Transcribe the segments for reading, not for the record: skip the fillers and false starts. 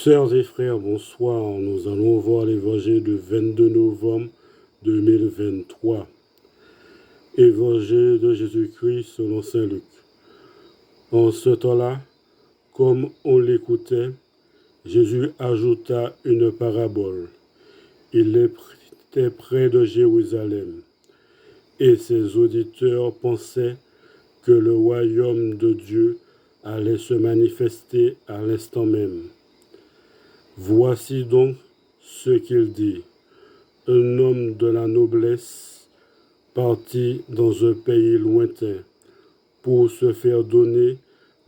Sœurs et frères, bonsoir. Nous allons voir l'évangile du 22 novembre 2023. Évangile de Jésus-Christ selon saint Luc. En ce temps-là, comme on l'écoutait, Jésus ajouta une parabole. Il était près de Jérusalem, et ses auditeurs pensaient que le royaume de Dieu allait se manifester à l'instant même. Voici donc ce qu'il dit. Un homme de la noblesse partit dans un pays lointain pour se faire donner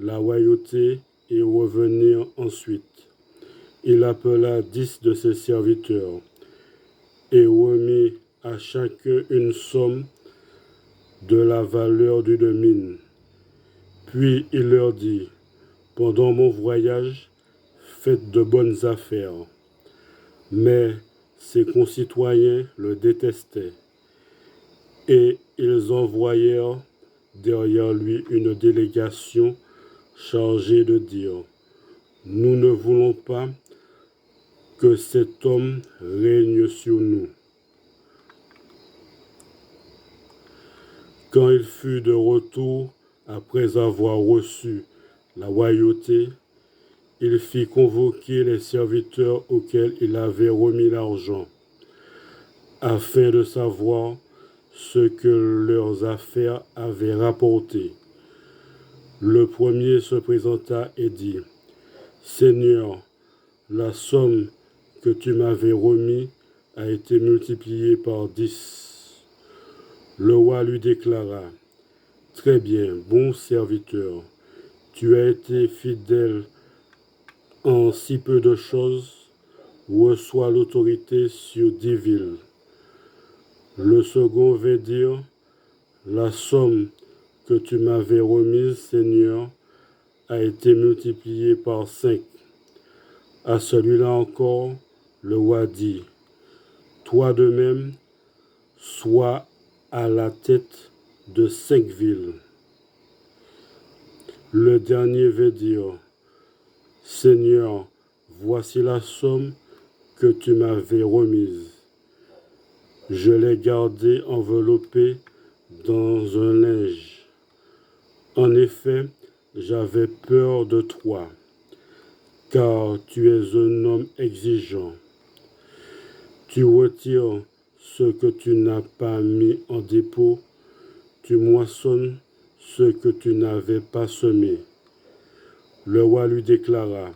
la royauté et revenir ensuite. Il appela 10 de ses serviteurs et remit à chacun une somme de la valeur d'une mine. Puis il leur dit, « Pendant mon voyage, faites de bonnes affaires. » Mais ses concitoyens le détestaient, et ils envoyèrent derrière lui une délégation chargée de dire, « Nous ne voulons pas que cet homme règne sur nous. » Quand il fut de retour, après avoir reçu la royauté, il fit convoquer les serviteurs auxquels il avait remis l'argent, afin de savoir ce que leurs affaires avaient rapporté. Le premier se présenta et dit, « Seigneur, la somme que tu m'avais remise a été multipliée par 10. » Le roi lui déclara, « Très bien, bon serviteur, tu as été fidèle en si peu de choses, reçois l'autorité sur 10 villes. » Le second vint dire, « La somme que tu m'avais remise, Seigneur, a été multipliée par 5. » À celui-là encore, le roi dit, « Toi de même, sois à la tête de 5 villes. » Le dernier vint dire, « Seigneur, voici la somme que tu m'avais remise. Je l'ai gardée enveloppée dans un linge. En effet, j'avais peur de toi, car tu es un homme exigeant. Tu retires ce que tu n'as pas mis en dépôt, tu moissonnes ce que tu n'avais pas semé. » Le roi lui déclara,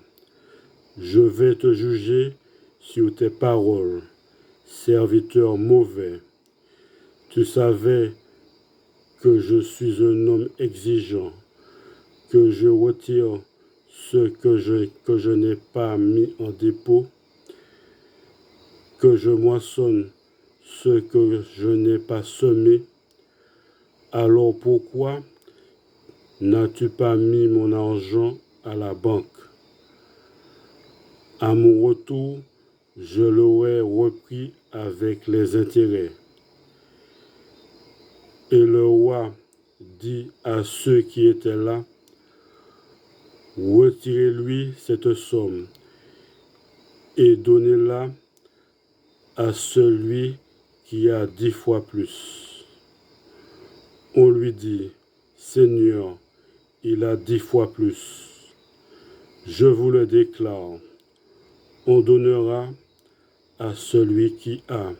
« Je vais te juger sur tes paroles, serviteur mauvais. Tu savais que je suis un homme exigeant, que je retire ce que je n'ai pas mis en dépôt, que je moissonne ce que je n'ai pas semé. Alors pourquoi n'as-tu pas mis mon argent à la banque? À mon retour, je l'aurais repris avec les intérêts. » Et le roi dit à ceux qui étaient là, « Retirez-lui cette somme et donnez-la à celui qui a 10 fois plus. » On lui dit, « Seigneur, il a 10 fois plus. Je vous le déclare, on donnera à celui qui a,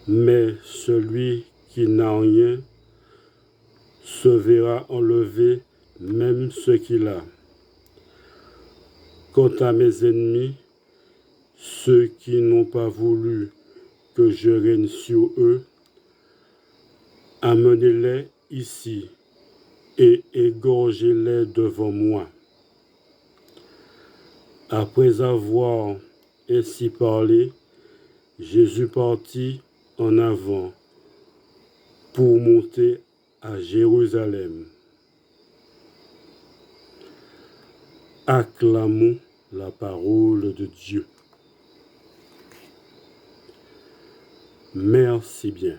mais celui qui n'a rien se verra enlever même ce qu'il a. Quant à mes ennemis, ceux qui n'ont pas voulu que je règne sur eux, amenez-les ici et égorgez-les devant moi. » Après avoir ainsi parlé, Jésus partit en avant pour monter à Jérusalem. Acclamons la parole de Dieu. Merci bien.